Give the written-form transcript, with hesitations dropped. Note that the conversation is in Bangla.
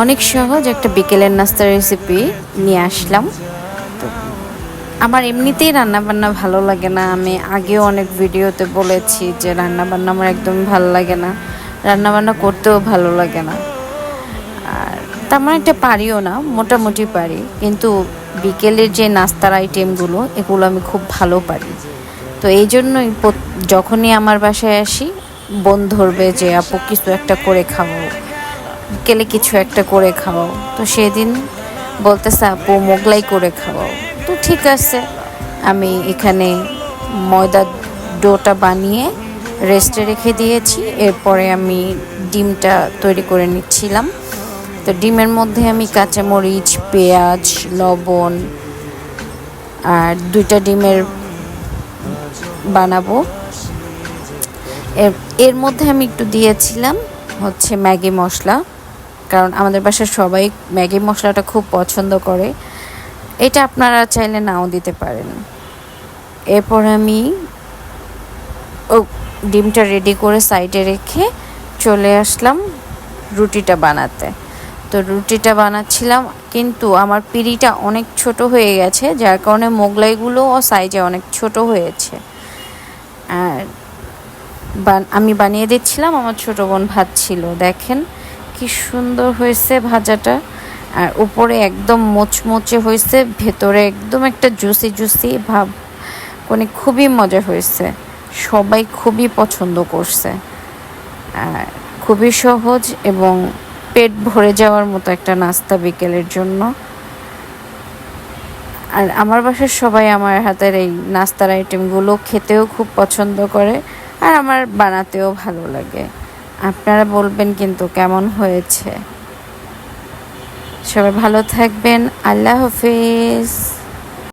অনেক সহজ একটা বিকেলের নাস্তার রেসিপি নিয়ে আসলাম। তো আমার এমনিতেই রান্নাবান্না ভালো লাগে না। আমি আগেও অনেক ভিডিওতে বলেছি যে রান্নাবান্না আমার একদমই ভালো লাগে না, রান্নাবান্না করতেও ভালো লাগে না। আর তেমন একটা পারিও না, মোটামুটি পারি, কিন্তু বিকেলের যে নাস্তার আইটেমগুলো এগুলো আমি খুব ভালো পারি। তো এই জন্যই যখনই আমার বাসায় আসি বোন ধরবে যে আপু কিছু একটা করে খাওয়াও, বিকেলে কিছু একটা করে খাওয়াও। তো সেদিন বলতেছে আপু মোগলাই করে খাওয়াও। তো ঠিক আছে, আমি এখানে ময়দার ডোটা বানিয়ে রেস্টে রেখে দিয়েছি। এরপরে আমি ডিমটা তৈরি করে নিচ্ছিলাম। তো ডিমের মধ্যে আমি কাঁচামরিচ, পেঁয়াজ, লবণ আর 2টা ডিমের বানাবো। এর মধ্যে আমি একটু দিয়েছিলাম হচ্ছে ম্যাগি মশলা, কারণ আমাদের বাসায় সবাই ম্যাগি মশলাটা খুব পছন্দ করে। এটা আপনারা চাইলে নাও দিতে পারেন। এরপর আমি ডিমটা রেডি করে সাইডে রেখে চলে আসলাম রুটিটা বানাতে। তো রুটিটা বানাচ্ছিলাম, কিন্তু আমার পিঁড়িটা অনেক ছোট হয়ে গেছে, যার কারণে মোগলাইগুলোও সাইজে অনেক ছোট হয়েছে। আর আমি বানিয়ে দিচ্ছিলাম, আমার ছোটো বোন ভাজছিল। দেখেন কি সুন্দর হয়েছে ভাজাটা, আর উপরে একদম মোচমোচে হয়েছে, ভেতরে একদম একটা জুসি জুসি ভাব, মানে খুবই মজা হয়েছে। সবাই খুবই পছন্দ করছে। আর খুবই সহজ এবং পেট ভরে যাওয়ার মতো একটা নাস্তা বিকেলের জন্য। আর আমার বাসার সবাই আমার হাতের এই নাস্তার আইটেমগুলো খেতেও খুব পছন্দ করে, আর আমার বানাতেও ভালো লাগে। আপনারা বলবেন কিন্তু কেমন হয়েছে। সবাই ভালো থাকবেন। আল্লাহ হাফেজ।